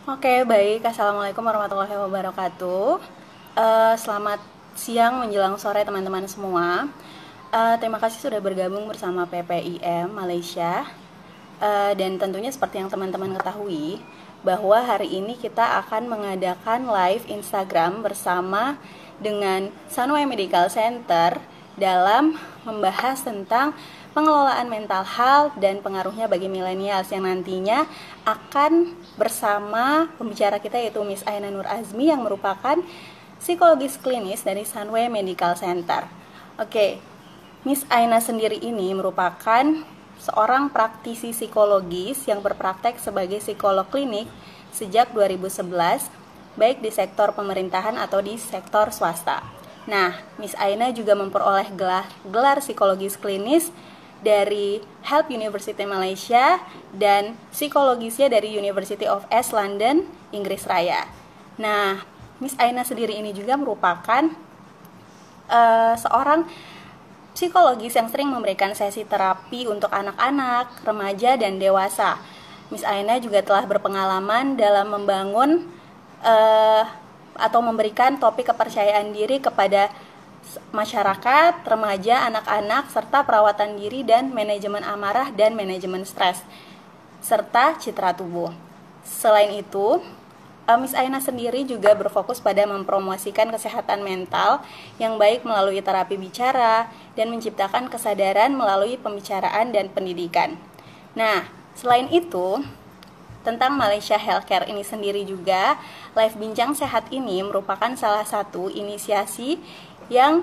Oke, baik. Assalamualaikum warahmatullahi wabarakatuh. Selamat siang menjelang sore teman-teman semua. Terima kasih sudah bergabung bersama PPIM Malaysia. Dan tentunya seperti yang teman-teman ketahui, bahwa hari ini kita akan mengadakan live Instagram bersama dengan Sunway Medical Center dalam membahas tentang pengelolaan mental health dan pengaruhnya bagi milenials yang nantinya akan bersama pembicara kita yaitu Miss Aina Nur Azmi yang merupakan psikologis klinis dari Sunway Medical Center. Oke, Miss Aina sendiri ini merupakan seorang praktisi psikologis yang berpraktek sebagai psikolog klinik sejak 2011, baik di sektor pemerintahan atau di sektor swasta. Nah, Miss Aina juga memperoleh gelar psikologis klinis dari Help University Malaysia dan psikologisnya dari University of East London, Inggris Raya. Nah, Miss Aina sendiri ini juga merupakan seorang psikologis yang sering memberikan sesi terapi untuk anak-anak, remaja, dan dewasa. Miss Aina juga telah berpengalaman dalam membangun atau memberikan topik kepercayaan diri kepada masyarakat, remaja, anak-anak, serta perawatan diri dan manajemen amarah dan manajemen stres, serta citra tubuh. Selain itu, Miss Aina sendiri juga berfokus pada mempromosikan kesehatan mental yang baik melalui terapi bicara dan menciptakan kesadaran melalui pembicaraan dan pendidikan. Nah, selain itu, tentang Malaysia Healthcare ini sendiri juga, Live Bincang Sehat ini merupakan salah satu inisiasi yang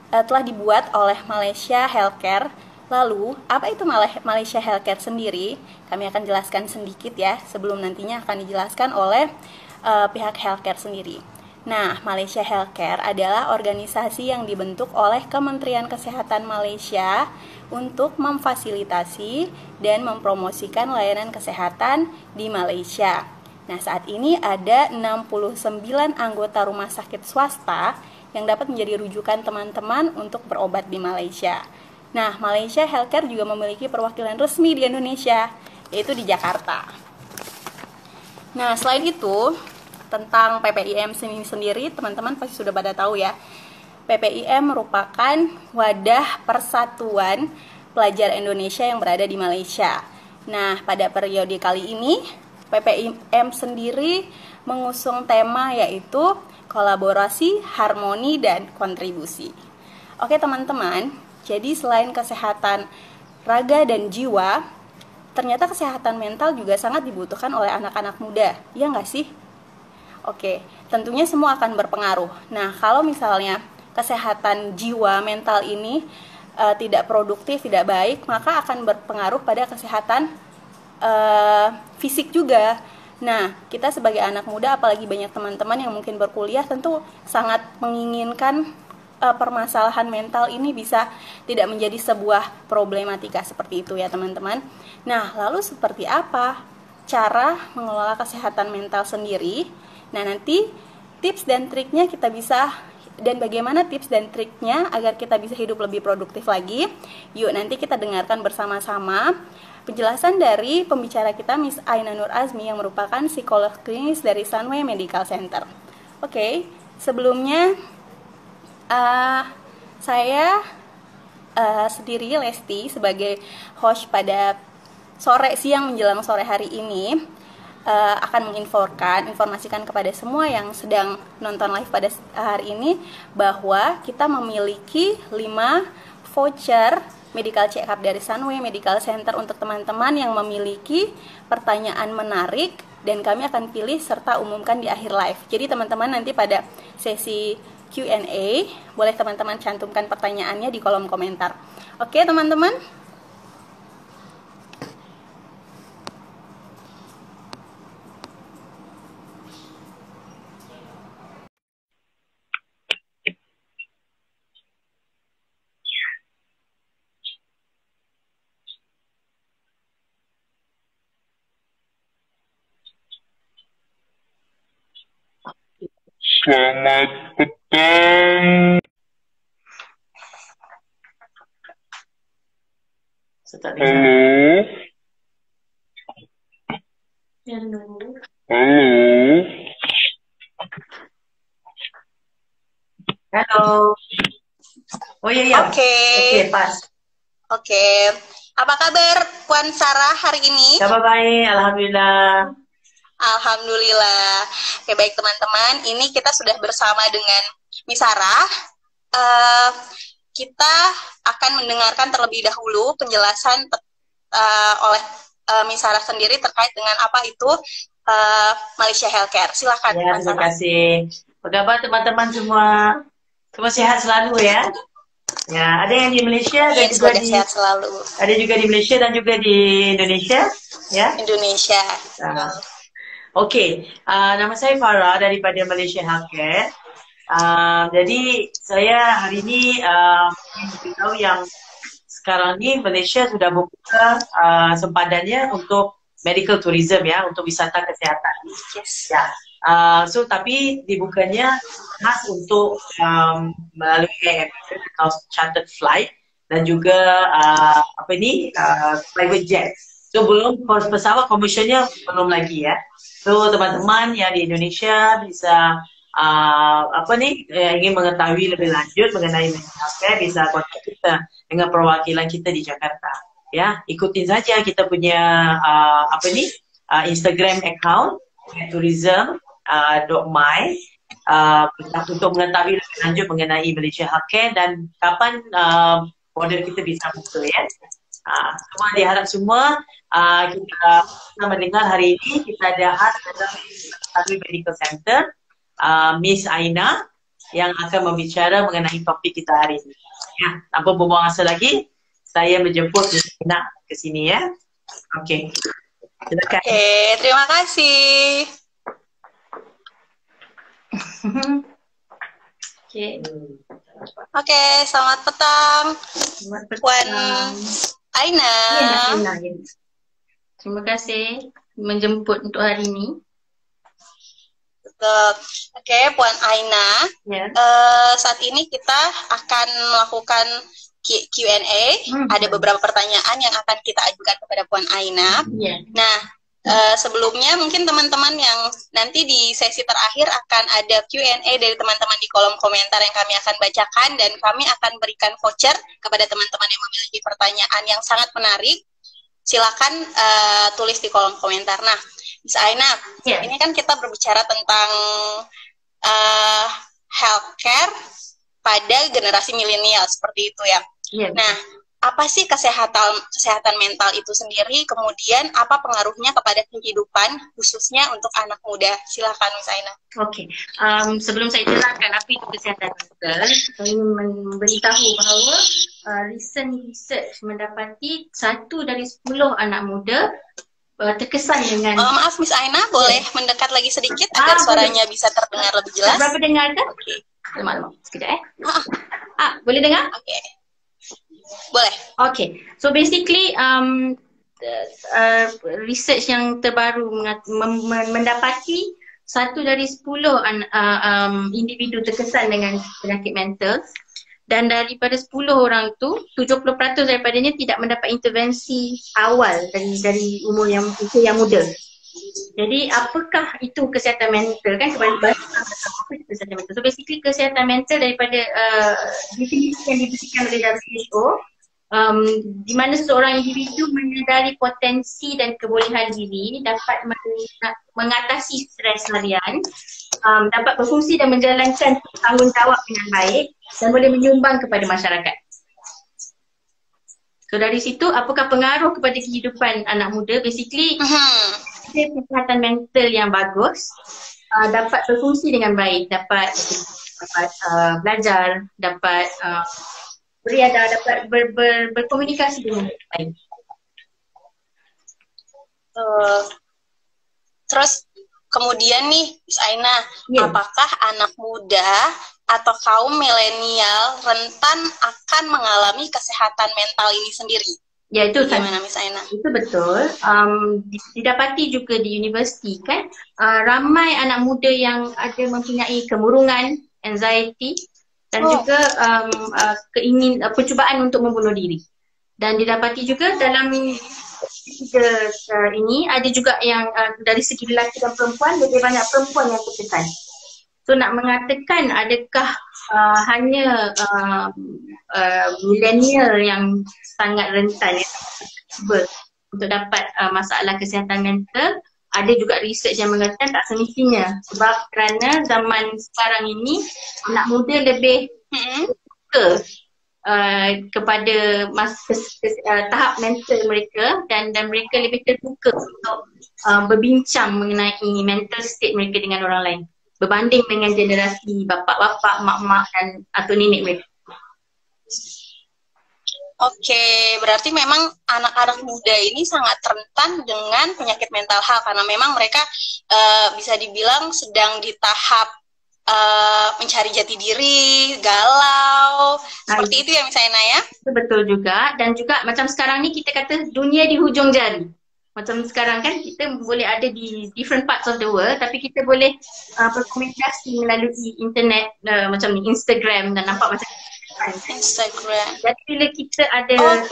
telah dibuat oleh Malaysia Healthcare. Lalu, apa itu Malaysia Healthcare sendiri? Kami akan jelaskan sedikit ya, sebelum nantinya akan dijelaskan oleh pihak healthcare sendiri. Nah, Malaysia Healthcare adalah organisasi yang dibentuk oleh Kementerian Kesehatan Malaysia untuk memfasilitasi dan mempromosikan layanan kesehatan di Malaysia. Nah, saat ini ada 69 anggota rumah sakit swasta yang dapat menjadi rujukan teman-teman untuk berobat di Malaysia. Nah, Malaysia Healthcare juga memiliki perwakilan resmi di Indonesia, yaitu di Jakarta. Nah, selain itu, tentang PPIM sendiri, teman-teman pasti sudah pada tahu ya. PPIM merupakan wadah persatuan pelajar Indonesia yang berada di Malaysia. Nah, pada periode kali ini, PPIM sendiri mengusung tema yaitu kolaborasi, harmoni, dan kontribusi. Oke teman-teman, jadi selain kesehatan raga dan jiwa, ternyata kesehatan mental juga sangat dibutuhkan oleh anak-anak muda, ya nggak sih? Oke, tentunya semua akan berpengaruh. Nah, kalau misalnya kesehatan jiwa mental ini tidak produktif, tidak baik, maka akan berpengaruh pada kesehatan fisik juga. Nah, kita sebagai anak muda, apalagi banyak teman-teman yang mungkin berkuliah, tentu sangat menginginkan permasalahan mental ini bisa tidak menjadi sebuah problematika seperti itu ya teman-teman. Nah, lalu seperti apa cara mengelola kesehatan mental sendiri? Nah, nanti tips dan triknya kita bisa, dan bagaimana tips dan triknya agar kita bisa hidup lebih produktif lagi. Yuk nanti kita dengarkan bersama-sama penjelasan dari pembicara kita Miss Aina Nur Azmi yang merupakan psikolog klinis dari Sunway Medical Center. Oke, sebelumnya saya sendiri Lesti sebagai host pada siang menjelang sore hari ini akan menginformasikan kepada semua yang sedang nonton live pada hari ini bahwa kita memiliki 5 voucher medical check up dari Sunway Medical Center untuk teman-teman yang memiliki pertanyaan menarik, dan kami akan pilih serta umumkan di akhir live. Jadi teman-teman nanti pada sesi Q&A boleh teman-teman cantumkan pertanyaannya di kolom komentar. Oke teman-teman? Selamat petang. Halo. Halo. Halo. Oh iya, iya. Oke. Oke, pas. Oke. Apa kabar Puan Sarah hari ini? Kabar baik, alhamdulillah. Alhamdulillah. Oke, baik teman-teman. Ini kita sudah bersama dengan Miss Sarah. Kita akan mendengarkan terlebih dahulu penjelasan oleh Miss Sarah sendiri terkait dengan apa itu Malaysia Healthcare. Silakan. Ya, terima kasih. Apa kabar teman-teman semua? Semua sehat selalu ya. Ya, ada yang di Malaysia dan juga di sehat selalu. Ada juga di Malaysia dan juga di Indonesia, ya. Indonesia. Okey, nama saya Farah daripada Malaysia Healthcare. Jadi saya hari ini beritahu yang sekarang ni Malaysia sudah membuka sempadannya untuk medical tourism ya, untuk wisata kesihatan. Yes. Ya. So tapi dibukanya khas untuk melalui atau chartered flight dan juga private jet. So belum pesawat komersialnya belum lagi ya. So teman-teman yang di Indonesia bisa ingin mengetahui lebih lanjut mengenai healthcare, bisa kontak kita dengan perwakilan kita di Jakarta. Ya, ikutin saja kita punya Instagram account tourism.my untuk mengetahui lebih lanjut mengenai Malaysia Healthcare dan kapan border kita bisa buka ya. Semua diharap semua kita mendengar hari ini kita ada dalam Medical Center Miss Aina yang akan membicara mengenai topik kita hari ini. Ya, tanpa membuang masa lagi, saya menjemput Miss Aina ke sini ya. Okey. Silakan. Terima kasih. Oke, selamat petang. Puan Aina. Ya. Terima kasih menjemput untuk hari ini. Oke, Puan Aina. Ya. Saat ini kita akan melakukan Q&A. Ada beberapa pertanyaan yang akan kita ajukan kepada Puan Aina. Ya. Nah, sebelumnya mungkin teman-teman yang nanti di sesi terakhir akan ada Q&A dari teman-teman di kolom komentar yang kami akan bacakan dan kami akan berikan voucher kepada teman-teman yang memiliki pertanyaan yang sangat menarik. Silakan tulis di kolom komentar. Nah, Miss Aina, ini kan kita berbicara tentang healthcare pada generasi milenial seperti itu ya. Nah, apa sih kesehatan mental itu sendiri? Kemudian apa pengaruhnya kepada kehidupan khususnya untuk anak muda? Silakan Miss Aina. Okey. Sebelum saya jelaskan apa itu kesihatan mental, saya ingin memberitahu bahawa recent research mendapati 1 dari 10 anak muda terkesan dengan maaf Miss Aina, boleh mendekat lagi sedikit agar suaranya bisa terdengar lebih jelas? Berapa dengar kan? Lama-lama. Sekejap boleh dengar? Okey. Boleh. Okay, so basically research yang terbaru mendapati 1 dari 10 individu terkesan dengan penyakit mental dan daripada 10 orang tu 70% daripadanya tidak mendapat intervensi awal dari umur yang muda. Jadi apakah itu kesihatan mental kan sebenarnya apa itu kesihatan mental? So basically kesihatan mental daripada definisi yang diberikan oleh WHO di mana seorang individu menyedari potensi dan kebolehan diri dapat mengatasi stres harian, dapat berfungsi dan menjalankan tanggungjawab dengan baik dan boleh menyumbang kepada masyarakat. So dari situ apakah pengaruh kepada kehidupan anak muda? Basically kesihatan mental yang bagus dapat berfungsi dengan baik, dapat belajar, dapat beriadah, dapat berkomunikasi dengan baik. Terus kemudian nih Miss Aina, apakah anak muda atau kaum milenial rentan akan mengalami kesehatan mental ini sendiri? Ya, itu gimana Miss Aina? Itu betul. Didapati juga di universiti kan, ramai anak muda yang ada mempunyai kemurungan, anxiety dan juga percubaan untuk membunuh diri. Dan didapati juga dalam tiga ini ada juga yang dari segi lelaki dan perempuan, lebih banyak perempuan yang tertekan. So nak mengatakan adakah hanya milenial yang sangat rentan untuk dapat masalah kesihatan mental, ada juga research yang mengatakan tak semestinya, sebab kerana zaman sekarang ini anak muda lebih suka kepada tahap mental mereka dan mereka lebih terbuka untuk berbincang mengenai mental state mereka dengan orang lain berbanding dengan generasi bapak-bapak, mak-mak dan atau nenek mereka. Oke, berarti memang anak-anak muda ini sangat rentan dengan penyakit mental health karena memang mereka bisa dibilang sedang di tahap mencari jati diri, galau, seperti itu ya misalnya ya? Betul juga, dan juga macam sekarang ni kita kata dunia di hujung jari. Macam sekarang kan kita boleh ada di different parts of the world, tapi kita boleh berkomunikasi melalui internet macam ni, Instagram dan nampak macam Instagram. Jadi bila kita ada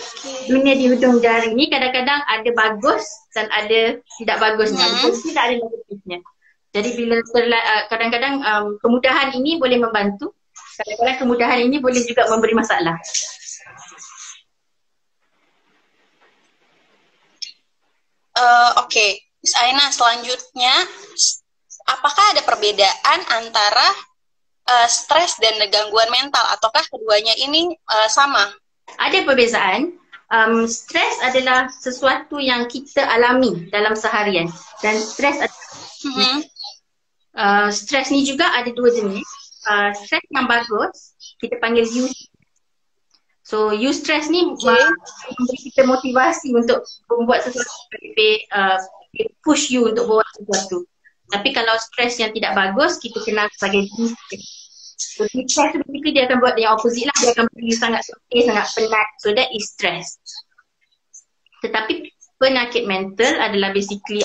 dunia di hujung jari ni, kadang-kadang ada bagus dan ada tidak bagusnya, tidak ada negatifnya. Jadi bila kadang-kadang kemudahan ini boleh membantu, kadang-kadang kemudahan ini boleh juga memberi masalah. Oke, Miss Aina, selanjutnya apakah ada perbedaan antara stres dan gangguan mental ataukah keduanya ini sama? Ada perbezaan. Stres adalah sesuatu yang kita alami dalam seharian dan stres stres ni juga ada dua jenis. Stres yang bagus kita panggil eustress. So eustress ni memberi kita motivasi untuk membuat sesuatu, lebih push you untuk buat sesuatu. Tapi kalau stres yang tidak bagus kita kenal sebagai distress. So distress tu basically dia akan buat yang opposite lah, dia akan beri sangat sedih, sangat penat. So that is stress. Tetapi penyakit mental adalah basically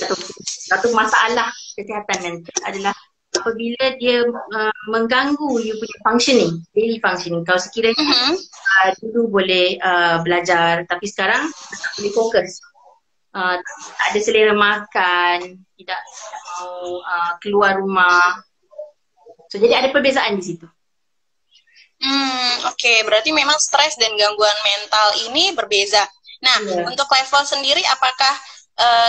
atau masalah kesihatan mental adalah apabila dia mengganggu you punya functioning, daily functioning. Kalau sekiranya dulu boleh belajar tapi sekarang tak boleh fokus, tak ada selera makan, tidak mau keluar rumah. So jadi ada perbezaan di situ. Oke, berarti memang stres dan gangguan mental ini berbeza. Nah, untuk level sendiri apakah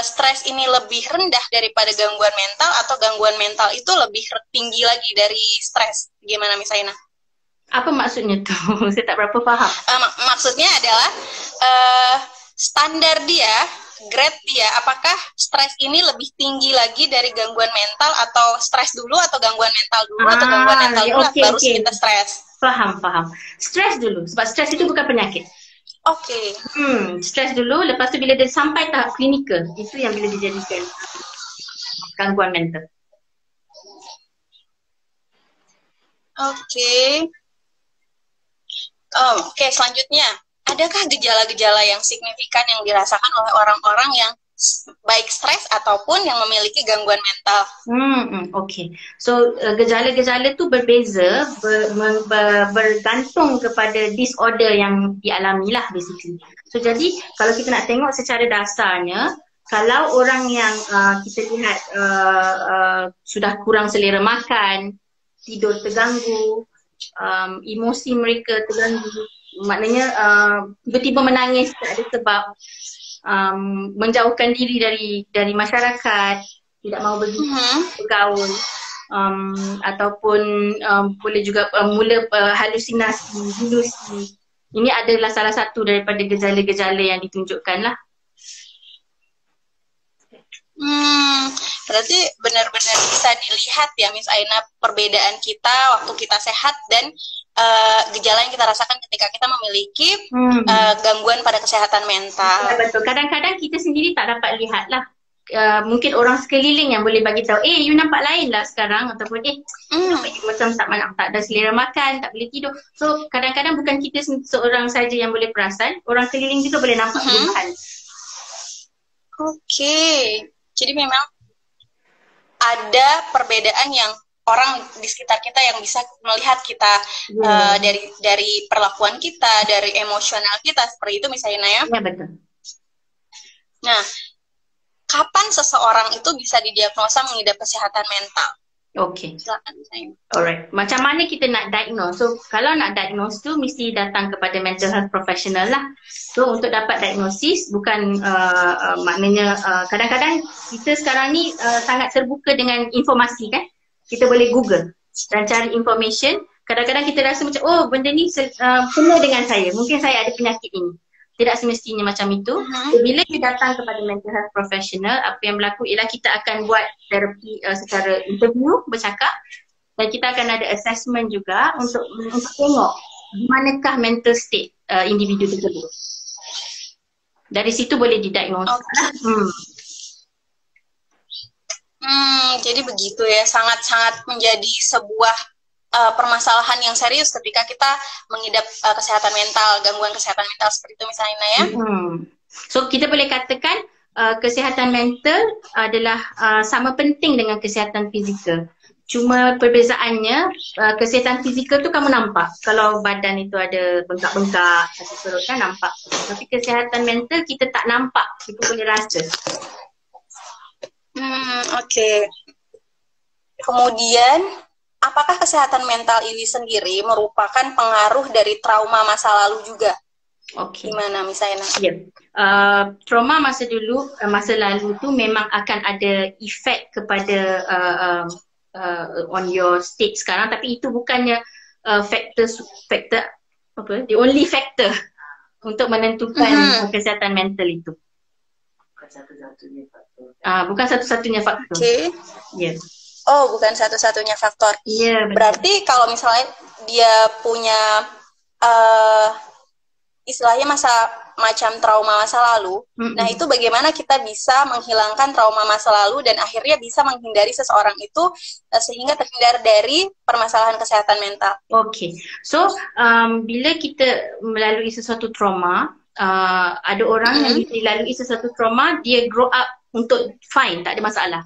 stres ini lebih rendah daripada gangguan mental atau gangguan mental itu lebih tinggi lagi dari stres? Gimana Miss Aina? Apa maksudnya tu? Saya tak berapa faham. Maksudnya adalah standar dia, grade dia, apakah stres ini lebih tinggi lagi dari gangguan mental atau stres dulu atau gangguan mental dulu atau gangguan mental dulu baru kita stres? Faham. Stres dulu, sebab stres itu bukan penyakit. Oke. Stres dulu, lepas tu bila dia sampai tahap klinikal, itu yang bila dijadikan gangguan mental. Oke, selanjutnya, adakah gejala-gejala yang signifikan yang dirasakan oleh orang-orang yang baik stres ataupun yang memiliki gangguan mental? So gejala-gejala tu berbeza bergantung kepada disorder yang dialami lah basically. So jadi kalau kita nak tengok secara dasarnya, kalau orang yang kita lihat sudah kurang selera makan, tidur terganggu, emosi mereka terganggu, maknanya tiba-tiba menangis tak ada sebab, menjauhkan diri dari masyarakat, tidak mahu bergaul, ataupun boleh juga mula halusinasi, delusi. Ini adalah salah satu daripada gejala-gejala yang ditunjukkan lah. Berarti benar-benar bisa dilihat ya Miss Aina perbedaan kita waktu kita sehat dan gejala yang kita rasakan ketika kita memiliki gangguan pada kesehatan mental. Betul. Kadang-kadang kita sendiri tak dapat lihat lah. Mungkin orang sekeliling yang boleh bagi tahu, you nampak lain lah sekarang, ataupun nampak you macam tak ada selera makan, tak boleh tidur. So kadang-kadang bukan kita seorang saja yang boleh perasan, orang sekeliling juga boleh nampak perubahan. Oke. Jadi memang ada perbedaan yang orang di sekitar kita yang bisa melihat kita dari perlakuan kita, dari emosional kita, seperti itu misalnya ya? Ya betul. Nah, kapan seseorang itu bisa didiagnosa mengidap kesehatan mental? Okay. Silakan saya. Alright. Macam mana kita nak diagnose? So, kalau nak diagnose tu mesti datang kepada mental health professional lah. So, untuk dapat diagnosis bukan maknanya kadang-kadang kita sekarang ni sangat terbuka dengan informasi kan. Kita boleh Google dan cari information. Kadang-kadang kita rasa macam, oh benda ni kena dengan saya. Mungkin saya ada penyakit ini. Tidak semestinya macam itu. So, bila kita datang kepada mental health professional, apa yang berlaku ialah kita akan buat terapi secara interview, bercakap, dan kita akan ada assessment juga untuk tengok di manakah mental state individu tersebut. Dari situ boleh didiagnose. Jadi begitu ya, sangat-sangat menjadi sebuah permasalahan yang serius ketika kita mengidap kesehatan mental, gangguan kesehatan mental seperti itu misalnya ya. So kita boleh katakan kesihatan mental adalah sama penting dengan kesihatan fizikal. Cuma perbezaannya kesihatan fizikal tu kamu nampak. Kalau badan itu ada bengkak-bengkak, sakit perut kan nampak. Tapi kesihatan mental kita tak nampak, kita boleh rasa. Oke. Kemudian apakah kesehatan mental ini sendiri merupakan pengaruh dari trauma masa lalu juga? Okay. Gimana misalnya? Yeah. Trauma masa lalu tu memang akan ada efek kepada on your state sekarang, tapi itu bukannya factor apa? The only factor untuk menentukan kesihatan mental itu. Bukan satu-satunya faktor. Okay. Yeah. Oh, bukan satu-satunya faktor. Iya, berarti kalau misalnya dia punya istilahnya macam trauma masa lalu, nah itu bagaimana kita bisa menghilangkan trauma masa lalu dan akhirnya bisa menghindari seseorang itu sehingga terhindar dari permasalahan kesehatan mental. Okay. So, bila kita melalui sesuatu trauma, ada orang yang dilalui sesuatu trauma, dia grow up untuk fine, tak ada masalah.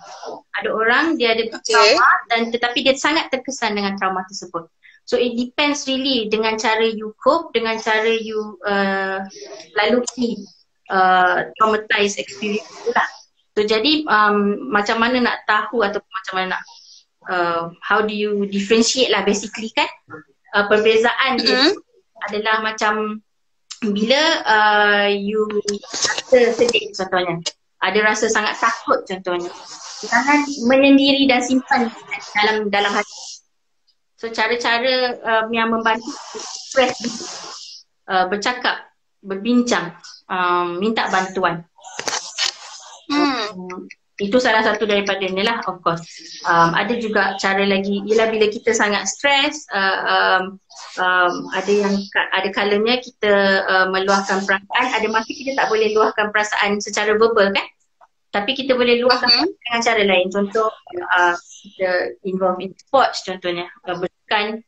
Ada orang dia ada trauma dan tetapi dia sangat terkesan dengan trauma tersebut. So it depends really dengan cara you cope, dengan cara you lalui traumatized experience itu lah. So jadi macam mana nak tahu ataupun macam mana nak how do you differentiate lah basically kan. Perbezaan dia adalah macam bila you rasa sedih contohnya. Ada rasa sangat takut contohnya. Jangan menyendiri dan simpan dalam hati. So cara-cara yang membantu express bercakap, berbincang, minta bantuan. Itu salah satu daripada ni lah, of course. Ada juga cara lagi, ialah bila kita sangat stres, ada kalanya kita meluahkan perasaan, ada masa kita tak boleh luahkan perasaan secara verbal kan? Tapi kita boleh luahkan dengan cara lain. Contoh, kita involve in sports contohnya. Bukan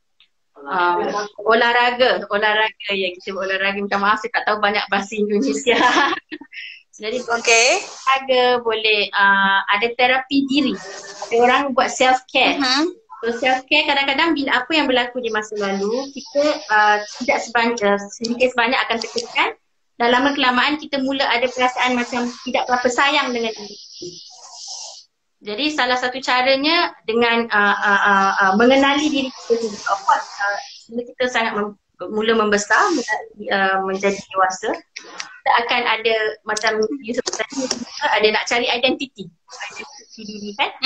olahraga ya, kita berolahraga. Minta maaf saya tak tahu banyak bahasa Indonesia. Jadi olahraga boleh, ada terapi diri. Ada orang buat self care. So self care kadang-kadang bila apa yang berlaku di masa lalu, kita sedikit sebanyak akan tertekan. Dan lama kelamaan kita mula ada perasaan macam tidak berapa sayang dengan diri. Jadi salah satu caranya dengan mengenali diri kita sendiri. Of course, bila kita sangat mula membesar, menjadi dewasa, kita akan ada macam you sebutkan ada nak cari identiti diri kan.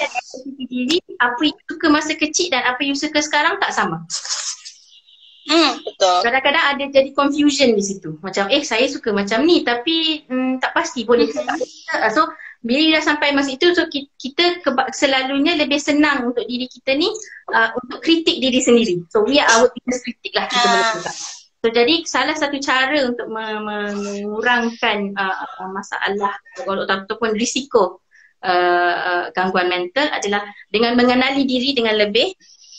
Identiti diri, apa you suka masa kecil dan apa you suka sekarang tak sama. Betul. Kadang-kadang ada jadi confusion di situ. Macam saya suka macam ni tapi tak pasti boleh ke tak. So bila dah sampai masa itu, so kita selalunya lebih senang untuk diri kita ni untuk kritik diri sendiri. So we are our biggest critic lah kita boleh cakap. So jadi salah satu cara untuk mengurangkan masalah ataupun risiko gangguan mental adalah dengan mengenali diri dengan lebih,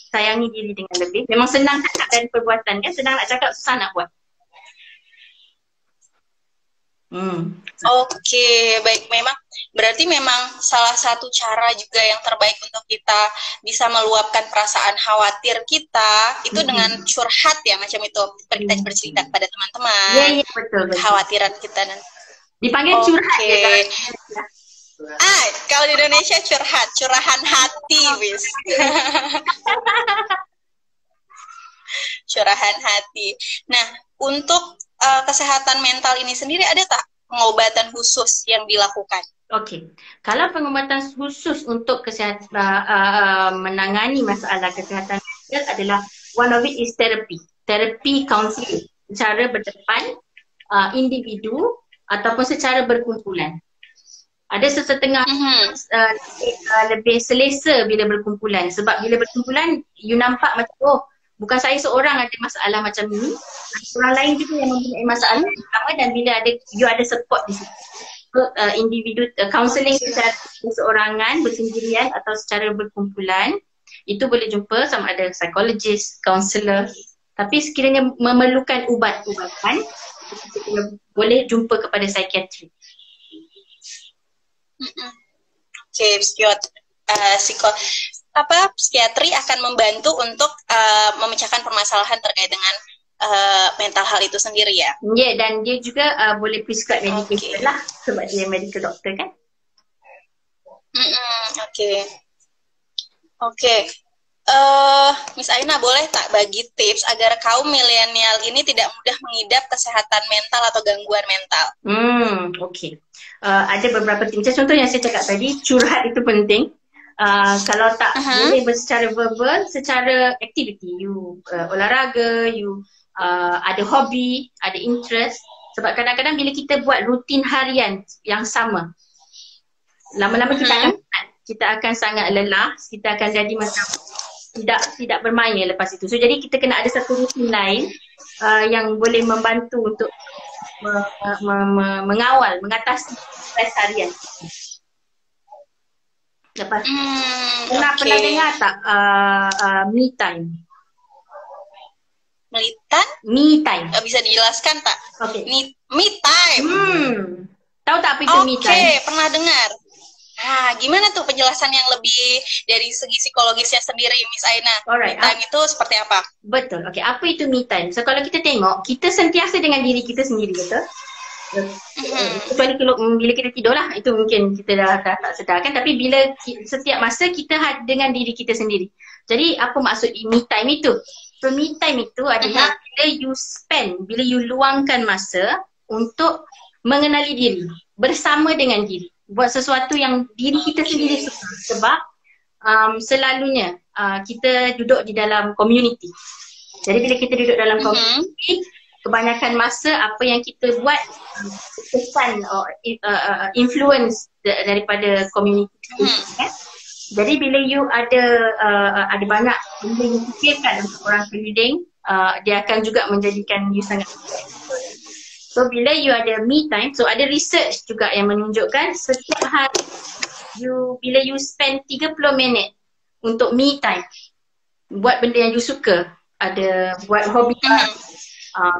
sayangi diri dengan lebih. Memang senang cakap dari perbuatan kan, senang nak cakap, susah nak buat. Oke, baik. Berarti memang salah satu cara juga yang terbaik untuk kita bisa meluapkan perasaan khawatir kita itu dengan curhat ya, macam itu. Kita bercerita kepada teman-teman. Iya, betul. Kekhawatiran kita dan Dipanggil curhat ya kan? Kalau di Indonesia curahan hati, wis. Curahan hati. Nah, untuk kesehatan mental ini sendiri ada tak pengobatan khusus yang dilakukan? Okey, kalau pengobatan khusus untuk kesihatan menangani masalah kesihatan mental adalah one of it is therapy counselling, secara berdepan, individu ataupun secara berkumpulan. Ada sesetengah lebih selesa bila berkumpulan, sebab bila berkumpulan you nampak macam bukan saya seorang ada masalah macam ni, orang lain juga yang mempunyai masalah yang sama, dan bila you ada support di situ. Individu counselling secara seorangan, bersendirian atau secara berkumpulan, itu boleh jumpa sama ada psikologis, kaunselor. Tapi sekiranya memerlukan ubat-ubatan, boleh jumpa kepada psikiatri. Psikiatri akan membantu untuk memecahkan permasalahan terkait dengan mental health itu sendiri ya? Ya, dan dia juga boleh prescribe medication lah, sebab dia medical doctor kan. Oke. Miss Aina, boleh tak bagi tips agar kaum milenial ini tidak mudah mengidap kesehatan mental atau gangguan mental? Okey. Ada beberapa tips. Contoh yang saya cakap tadi, curhat itu penting. Kalau tak boleh secara verbal, secara aktiviti, you olahraga, you ada hobi, ada interest. Sebab kadang-kadang bila kita buat rutin harian yang sama, lama-lama kita akan sangat lelah, kita akan jadi macam tidak bermain lepas itu. So jadi kita kena ada satu rutin lain yang boleh membantu untuk mengawal, mengatasi stres harian. Lepas pernah dengar tak me time? Me time. Bisa dijelaskan tak? Okay. Me time. Tahu tak apa itu me time? Oke, pernah dengar. Gimana tuh penjelasan yang lebih dari segi psikologisnya sendiri, Miss Aina? Alright. Me time itu seperti apa? Betul. Okey, apa itu me time? So kalau kita tengok, kita sentiasa dengan diri kita sendiri, betul? Kecuali bila kita tidur lah, itu mungkin kita dah tak sedar kan. Tapi bila setiap masa kita dengan diri kita sendiri. Jadi apa maksud me time itu? So me time itu adalah bila you luangkan masa untuk mengenali diri, bersama dengan diri, buat sesuatu yang diri kita sendiri suka. Sebab selalunya kita duduk di dalam community. Jadi bila kita duduk dalam community, kebanyakan masa apa yang kita buat kesan influence daripada community kan? Jadi bila you ada banyak benda yang fikirkan untuk orang sekeliling, dia akan juga menjadikan you sangat. So bila you ada me time, so ada research juga yang menunjukkan setiap hari bila you spend 30 minit untuk me time, buat benda yang you suka, ada buat hobi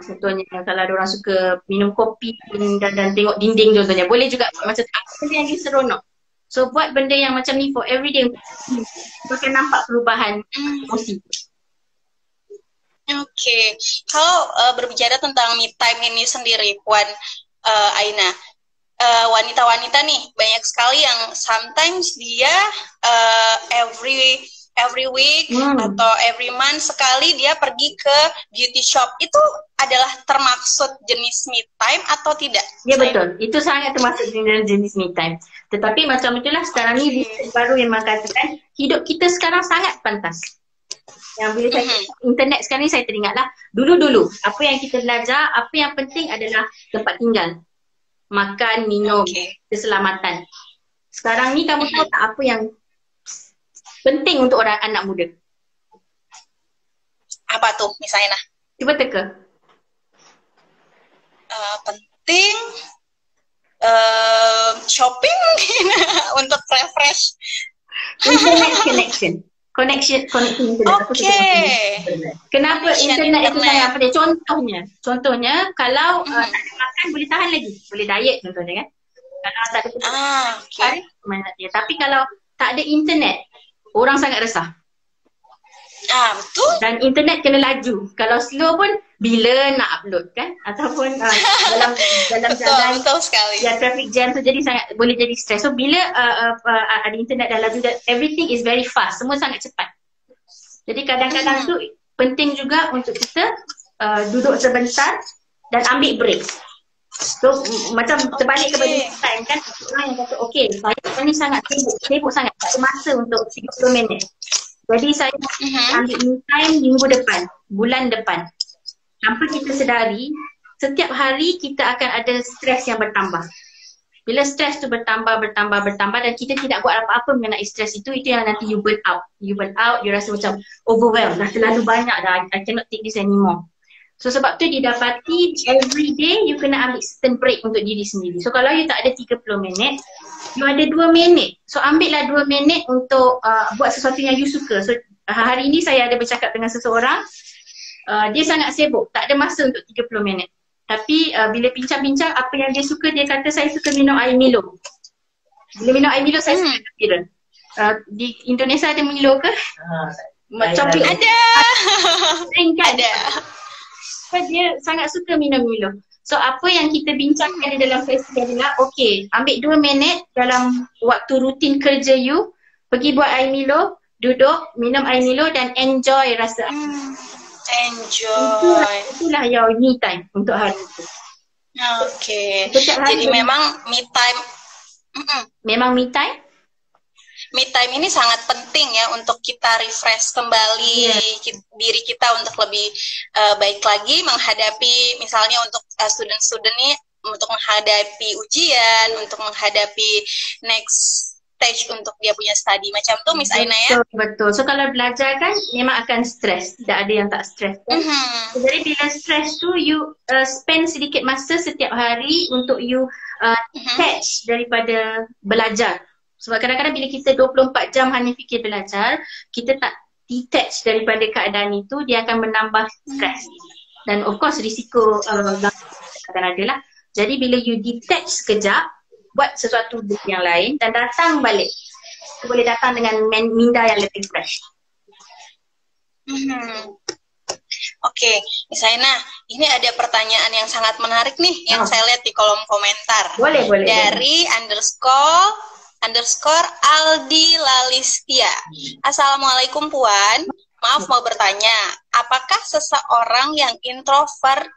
contohnya kalau ada orang suka minum kopi dan tengok dinding contohnya, boleh juga macam benda yang you seronok. So buat benda yang macam ni for everyday, you akan nampak perubahan emosi. Oke. Kalau berbicara tentang me time ini sendiri, Puan Aina, wanita-wanita nih banyak sekali yang sometimes dia every week atau every month sekali dia pergi ke beauty shop. Itu adalah termaksud jenis me time atau tidak? Ya betul, itu sangat termasuk jenis me time. Tetapi macam itulah sekarang ni baru yang mengatakan hidup kita sekarang sangat pantas. Yang bila saya internet sekarang ni saya teringatlah dulu-dulu apa yang kita belajar, apa yang penting adalah tempat tinggal, makan, minum, keselamatan. Sekarang ni kamu tahu tak apa yang penting untuk orang anak muda? Apa tuh misalnya? Cuba teka. Penting shopping mungkin untuk refresh. Internet connection internet. Kenapa internet itu sangat penting? Contohnya kalau tak ada makan boleh tahan lagi, boleh diet contohnya kan. Kalau tak ada tapi kalau tak ada internet, orang sangat resah. Betul. Dan internet kena laju. Kalau slow pun bila nak upload kan, ataupun dalam jalan betul sekali. Ya, traffic jam tu jadi boleh jadi stress. So bila ada internet dah laju, everything is very fast, semua sangat cepat. Jadi kadang-kadang tu penting juga untuk kita duduk sebentar dan ambil break. So macam terbalik kepada time kan, orang yang kata okey, saya ni sangat sibuk sangat, tak ada masa untuk 30 minit. Jadi saya ambil me time minggu depan, bulan depan. Tanpa kita sedari, setiap hari kita akan ada stres yang bertambah. Bila stres tu bertambah dan kita tidak buat apa-apa mengenai stres itu yang nanti you burn out. You burn out, you rasa macam overwhelmed, dah terlalu banyak dah, I cannot take this anymore. So sebab tu didapati every day you kena ambil certain break untuk diri sendiri. So kalau you tak ada 30 minit, you ada 2 minit. So ambillah 2 minit untuk buat sesuatu yang you suka. So hari ini saya ada bercakap dengan seseorang, dia sangat sibuk, tak ada masa untuk 30 minit. Tapi bila bincang-bincang apa yang dia suka, dia kata saya suka minum air Milo. Bila minum air Milo saya suka gembira. Di Indonesia ada Milo ke? Macam ada. Ada. Dia sangat suka minum Milo. So apa yang kita bincangkan di dalam sesi adalah okey, ambil 2 minit dalam waktu rutin kerja you, pergi buat air Milo, duduk, minum air Milo dan enjoy rasa. Enjoy. Itulah your me time untuk hari itu. Okey. Jadi memang me time. Memang me time? Me time ini sangat penting ya untuk kita refresh kembali diri kita untuk lebih baik lagi menghadapi misalnya untuk student-student nih untuk menghadapi ujian, untuk menghadapi next stage untuk dia punya study macam tuh Miss Aina ya. Betul. So kalau belajar kan memang akan stres, tidak ada yang tak stres kan. So, jadi bila stres tu you spend sedikit masa setiap hari untuk you detach daripada belajar. Sebab kadang-kadang bila kita 24 jam hanya fikir belajar, kita tak detach daripada keadaan itu, dia akan menambah stres. Dan of course risiko akan ada lah. Jadi bila you detach sekejap, buat sesuatu yang lain dan datang balik, boleh datang dengan minda yang lebih fresh. Oke, Miss Aina, ini ada pertanyaan yang sangat menarik nih yang saya lihat di kolom komentar. Boleh. Dari __ Aldi Lalistia. Assalamualaikum Puan, maaf mau bertanya, apakah seseorang yang introvert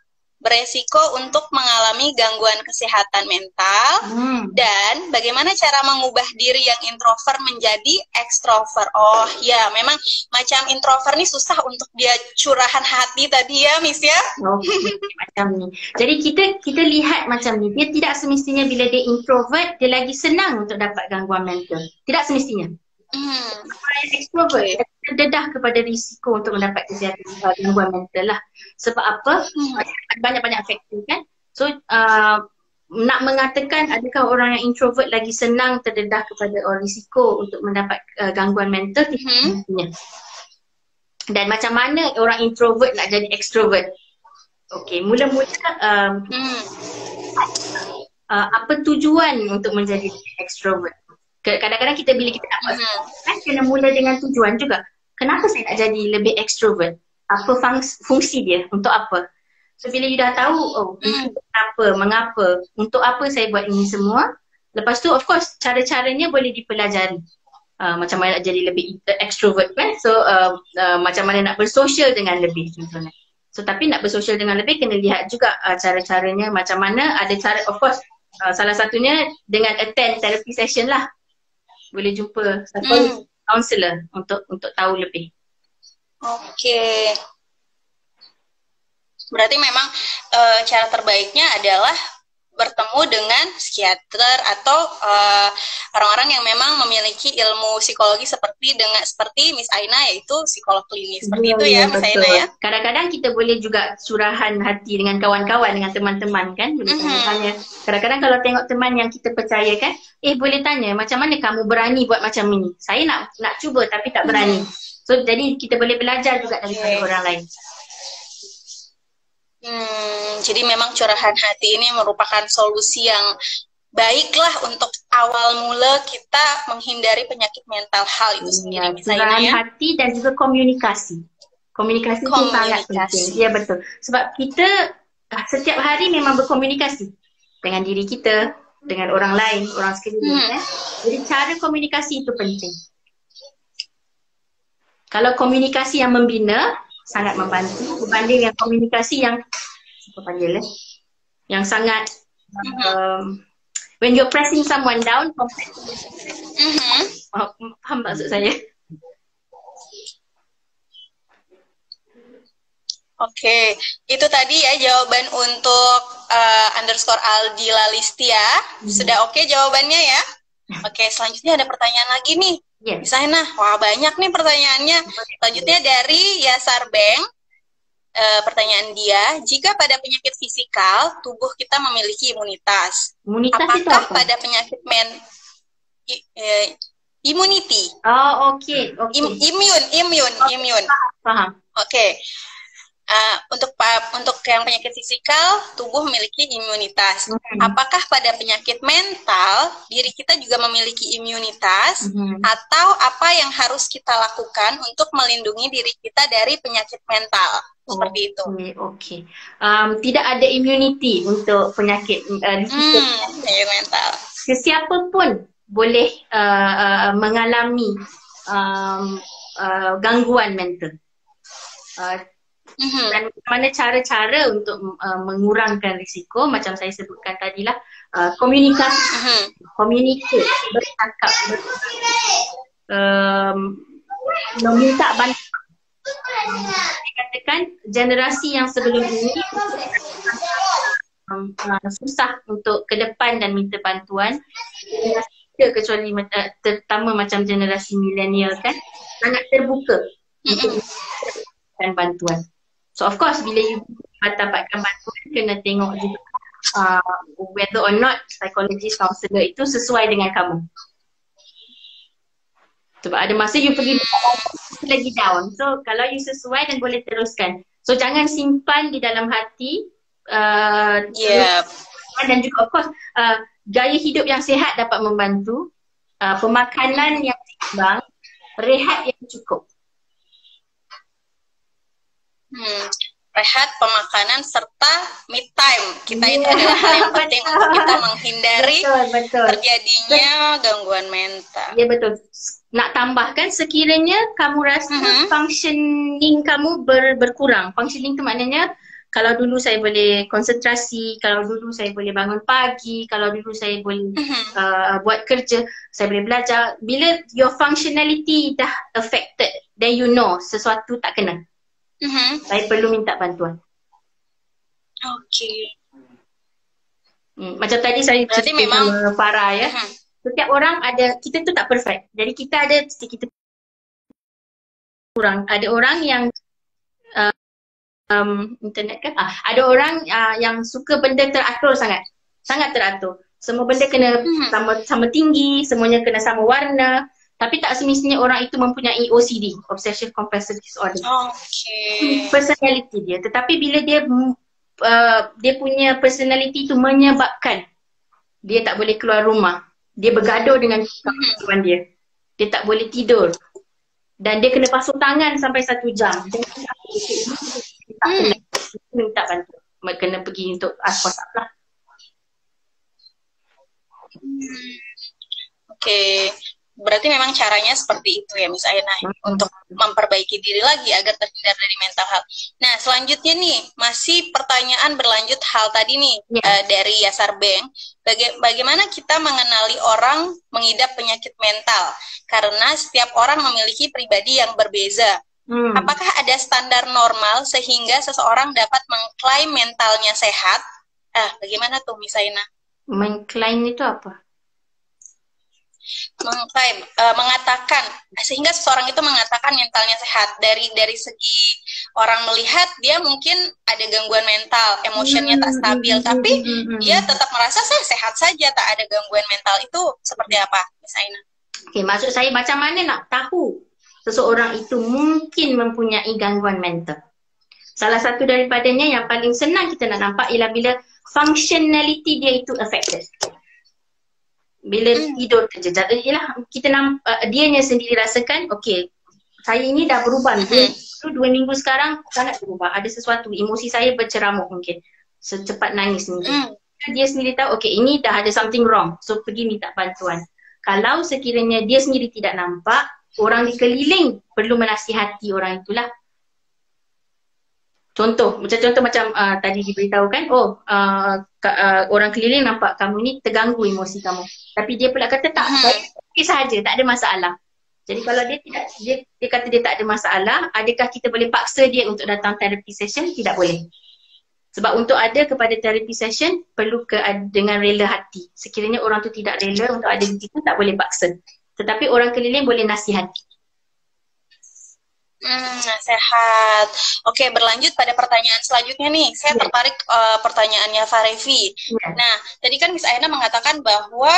beresiko untuk mengalami gangguan kesehatan mental dan bagaimana cara mengubah diri yang introvert menjadi ekstrovert? Oh ya, memang macam introvert nih susah untuk dia curahan hati tadi ya Miss ya. Macam ni. Jadi kita lihat macam ni, dia tidak semestinya bila dia introvert dia lagi senang untuk dapat gangguan mental. Tidak semestinya. Extrovert terdedah kepada risiko untuk mendapat kesihatan gangguan mental lah. Sebab apa? Banyak-banyak faktor kan. So nak mengatakan adakah orang yang introvert lagi senang terdedah kepada risiko untuk mendapat gangguan mental? Tidak. Dan macam mana orang introvert nak jadi extrovert? Okey, mula-mula apa tujuan untuk menjadi extrovert? Kadang-kadang bila kita dapat kan kena mula dengan tujuan juga. Kenapa saya nak jadi lebih extrovert? Apa fungsi dia? Untuk apa? So bila you dah tahu, kenapa, mengapa, untuk apa saya buat ini semua, lepas tu of course cara-caranya boleh dipelajari. Macam mana nak jadi lebih extrovert kan? So macam mana nak bersosial dengan lebih contohnya. So tapi nak bersosial dengan lebih kena lihat juga cara-caranya macam mana. Ada cara, of course salah satunya dengan attend therapy session lah. Boleh jumpa satu counselor untuk tahu lebih. Oke. Berarti memang cara terbaiknya adalah bertemu dengan psikiater atau orang-orang yang memang memiliki ilmu psikologi seperti Miss Aina, yaitu psikolog klinis. Seperti itu ya Miss Aina ya. Kadang-kadang kita boleh juga curahan hati dengan kawan-kawan, dengan teman-teman kan. Boleh tanya. Kadang-kadang kalau tengok teman yang kita percaya kan, boleh tanya macam mana kamu berani buat macam ini. Saya nak cuba tapi tak berani. So jadi kita boleh belajar juga daripada orang lain. Jadi memang curahan hati ini merupakan solusi yang baiklah untuk awal mula kita menghindari penyakit mental hal itu sendiri. Curahan hati dan juga komunikasi. Komunikasi itu sangat penting. Ya, betul. Sebab kita setiap hari memang berkomunikasi dengan diri kita, dengan orang lain, orang sekeliling. Jadi cara komunikasi itu penting. Kalau komunikasi yang membina, sangat membantu berbanding yang komunikasi yang yang sangat when you're pressing someone down. Faham maksud saya? Oke, itu tadi ya jawaban untuk _Aldi_Lalistia. Sudah oke jawabannya ya? Oke, selanjutnya ada pertanyaan lagi nih. Misalnya, wah banyak nih pertanyaannya. Selanjutnya dari Yasar Beng. Pertanyaan dia, jika pada penyakit fisikal tubuh kita memiliki imunitas, apakah pada penyakit immunity? Oh, oke. Immune. Paham. Oke. Untuk yang penyakit fisikal tubuh memiliki imunitas. Apakah pada penyakit mental diri kita juga memiliki imunitas, atau apa yang harus kita lakukan untuk melindungi diri kita dari penyakit mental? Seperti itu. Oke. Tidak ada immunity untuk penyakit mental. Sesiapa pun boleh mengalami gangguan mental. Dan mana cara-cara untuk mengurangkan risiko, macam saya sebutkan tadilah, komunikasi, bercakap, meminta bantuan. Dikatakan generasi yang sebelum ini susah untuk ke depan dan minta bantuan, kecuali terutama macam generasi milenial kan, sangat terbuka untuk minta bantuan. So of course bila you dapatkan bantuan, kena tengok juga whether or not psychologist, counselor itu sesuai dengan kamu. Sebab ada masa you pergi lagi down. So kalau you sesuai dan boleh teruskan. So jangan simpan di dalam hati. Dan juga of course gaya hidup yang sihat dapat membantu. Pemakanan yang seimbang, rehat yang cukup. Rehat, pemakanan, serta me time. Kita itu adalah hal yang penting untuk kita menghindari terjadinya gangguan mental. Ya, betul. Nak tambahkan, sekiranya kamu rasa functioning kamu berkurang. Functioning itu maknanya kalau dulu saya boleh konsentrasi, kalau dulu saya boleh bangun pagi, kalau dulu saya boleh buat kerja, saya boleh belajar. Bila your functionality dah affected, then you know sesuatu tak kena. Saya perlu minta bantuan. Okey. Macam tadi saya cerita sama Farah ya. Setiap orang ada, kita tu tak perfect. Jadi kita ada, kita kurang. Ada orang yang internet kan? Ada orang yang suka benda teratur sangat. Sangat teratur. Semua benda kena sama tinggi, semuanya kena sama warna. Tapi tak semestinya orang itu mempunyai OCD, Obsessive Compulsive Disorder. Personality dia. Tetapi bila dia punya personality itu menyebabkan dia tak boleh keluar rumah. Dia bergaduh dengan kawan dia. Dia tak boleh tidur. Dan dia kena basuh tangan sampai 1 jam. Dia tak kena minta bantuan. Kena pergi untuk asposap lah. Okey. Berarti memang caranya seperti itu ya Miss Aina, untuk memperbaiki diri lagi agar terhindar dari mental health. Nah selanjutnya nih, masih pertanyaan berlanjut hal tadi nih dari Yasar Beng. Bagaimana kita mengenali orang mengidap penyakit mental? Karena setiap orang memiliki pribadi yang berbeza. Apakah ada standar normal sehingga seseorang dapat mengklaim mentalnya sehat? Bagaimana tuh Miss Aina? Mengklaim itu apa? Mengklaim, mengatakan, sehingga seseorang itu mengatakan mentalnya sehat. Dari segi orang melihat dia mungkin ada gangguan mental, emosinya tak stabil, tapi dia tetap merasa saya sehat saja, tak ada gangguan mental. Itu seperti apa Miss Aina? Okay, maksud saya macam mana nak tahu seseorang itu mungkin mempunyai gangguan mental? Salah satu daripadanya yang paling senang kita nak nampak ialah bila functionality dia itu affected. Bila tidur terjejak, ialah kita dianya sendiri rasakan, okey, saya ini dah berubah. Dia 2 minggu sekarang sangat berubah. Ada sesuatu, emosi saya berceramuk mungkin. Secepat nangis mungkin. Dia sendiri tahu, okey, ini dah ada something wrong. So pergi minta bantuan. Kalau sekiranya dia sendiri tidak nampak, orang di keliling perlu menasihati orang itulah. Contoh macam tadi diberitahukan, orang keliling nampak kamu ni terganggu emosi kamu. Tapi dia pula kata tak, okey sahaja, tak ada masalah. Jadi kalau dia kata dia tak ada masalah, adakah kita boleh paksa dia untuk datang therapy session? Tidak boleh. Sebab untuk ada kepada therapy session perlu dengan rela hati. Sekiranya orang tu tidak rela untuk ada di situ, tak boleh paksa. Tetapi orang keliling boleh nasihati. Sehat. Oke, berlanjut pada pertanyaan selanjutnya nih. Saya tertarik pertanyaannya Farevi. Nah, tadi kan Miss Aina mengatakan bahwa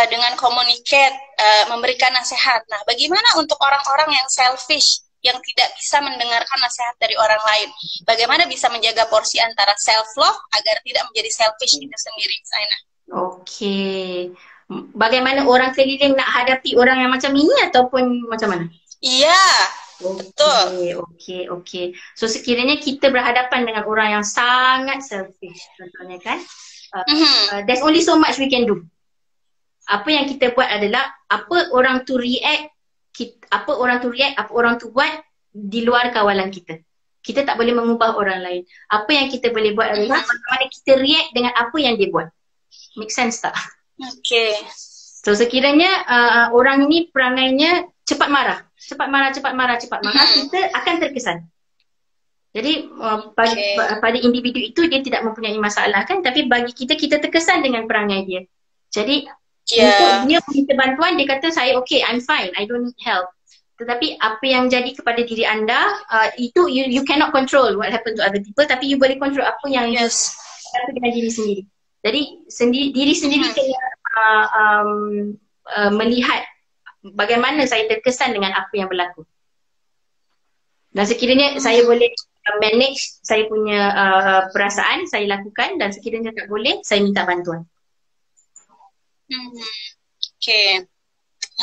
dengan communicate, memberikan nasihat. Nah, bagaimana untuk orang-orang yang selfish, yang tidak bisa mendengarkan nasihat dari orang lain? Bagaimana bisa menjaga porsi antara self-love agar tidak menjadi selfish itu sendiri, Miss Aina? Oke. Bagaimana orang keliling nak hadapi orang yang macam ini ataupun macam mana? Iya, betul. Okey. So sekiranya kita berhadapan dengan orang yang sangat selfish, contohnya kan, there's only so much we can do. Apa yang kita buat adalah apa orang tu react, apa orang tu buat di luar kawalan kita. Kita tak boleh mengubah orang lain. Apa yang kita boleh buat adalah bagaimana kita react dengan apa yang dia buat. Make sense tak? Okey. So sekiranya orang ini perangainya cepat marah, kita akan terkesan. Jadi pada individu itu dia tidak mempunyai masalah kan, tapi bagi kita terkesan dengan perangai dia. Jadi untuk dia minta bantuan, dia kata saya okay, I'm fine, I don't need help. Tetapi apa yang jadi kepada diri anda, itu you cannot control what happen to other people, tapi you boleh control apa yang happen dengan diri sendiri. Jadi diri sendiri kena melihat bagaimana saya terkesan dengan apa yang berlaku. Dan sekiranya saya boleh manage saya punya perasaan, saya lakukan, dan sekiranya tak boleh, saya minta bantuan. Oke.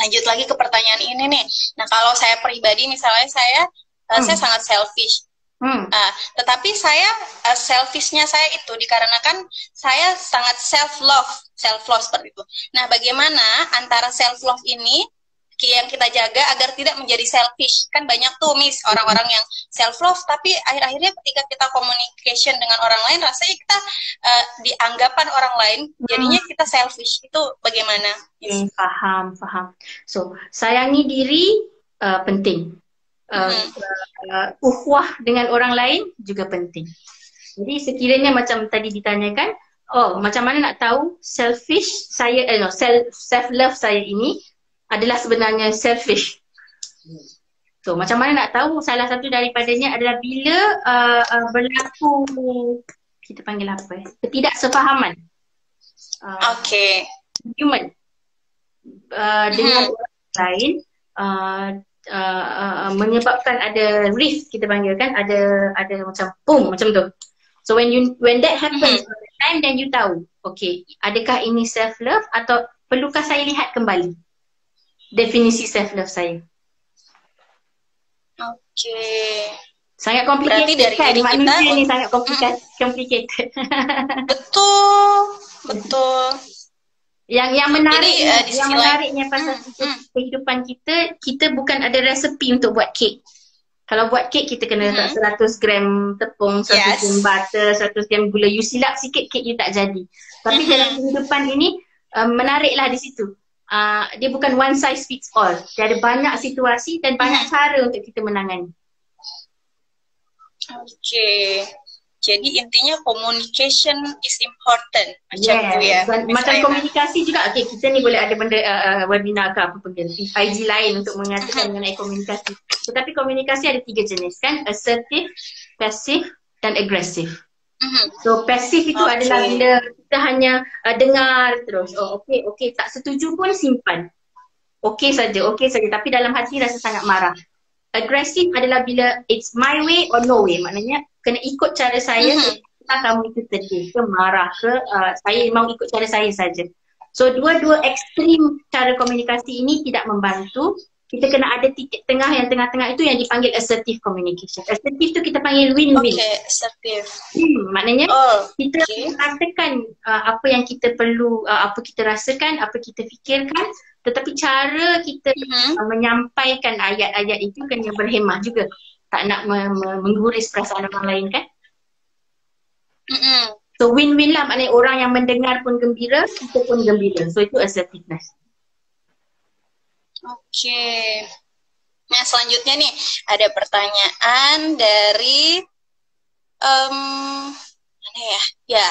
Lanjut lagi ke pertanyaan ini nih. Nah, kalau saya pribadi misalnya saya sangat selfish. Tetapi saya selfishnya saya itu dikarenakan saya sangat self love seperti itu. Nah, bagaimana antara self love ini yang kita jaga agar tidak menjadi selfish? Kan banyak tuh Miss orang-orang yang self love tapi akhir-akhirnya ketika kita communication dengan orang lain rasanya kita dianggapan orang lain jadinya kita selfish. Itu bagaimana? Faham. So sayangi diri penting. Ukhuwah dengan orang lain juga penting. Jadi sekiranya macam tadi ditanyakan, macam mana nak tahu selfish saya, self love saya ini adalah sebenarnya selfish. So macam mana nak tahu? Salah satu daripadanya adalah bila berlaku, kita panggil apa ketidaksefahaman human dengan orang lain, menyebabkan ada rift, kita panggil kan, ada macam boom macam tu. So when that happens all the time, then you tahu, okay, adakah ini self love atau perlukah saya lihat kembali definisi self love saya. Sangat complicated. Berarti dari kan? Diri manusia kita ni sangat complicated. Betul. Yang menariknya pasal kehidupan kita bukan ada resepi untuk buat kek. Kalau buat kek kita kena letak 100 gram tepung, 100 gram butter, 100 gram gula. You silap sikit kek you tak jadi. Tapi dalam kehidupan ini menariklah di situ. Dia bukan one size fits all. Dia ada banyak situasi dan banyak cara untuk kita menangani. Jadi intinya communication is important. Macam tu ya. Macam komunikasi juga. Kita ni boleh ada benda webinar ke apa pun, IG lain untuk mengatakan mengenai komunikasi. Tetapi komunikasi ada 3 jenis kan, assertive, passive dan aggressive. So passive itu adalah bila kita hanya dengar terus. Okay, tak setuju pun simpan. Okay saja, tapi dalam hati rasa sangat marah. Aggressive adalah bila it's my way or no way. Maknanya kena ikut cara saya. Kamu itu sedih ke marah ke, saya mau ikut cara saya saja. So dua-dua ekstrim cara komunikasi ini tidak membantu. Kita kena ada titik tengah, yang tengah-tengah itu yang dipanggil assertive communication. Assertive tu kita panggil win-win. Okay, assertive. Maknanya kita katakan apa yang kita perlu, apa kita rasakan, apa kita fikirkan, tetapi cara kita menyampaikan ayat-ayat itu kena berhemah juga. Tak nak mengguris perasaan orang lain kan. So win-win lah, maknanya orang yang mendengar pun gembira, kita pun gembira. So itu assertiveness. Oke. Nah selanjutnya nih ada pertanyaan dari mana ya? Ya,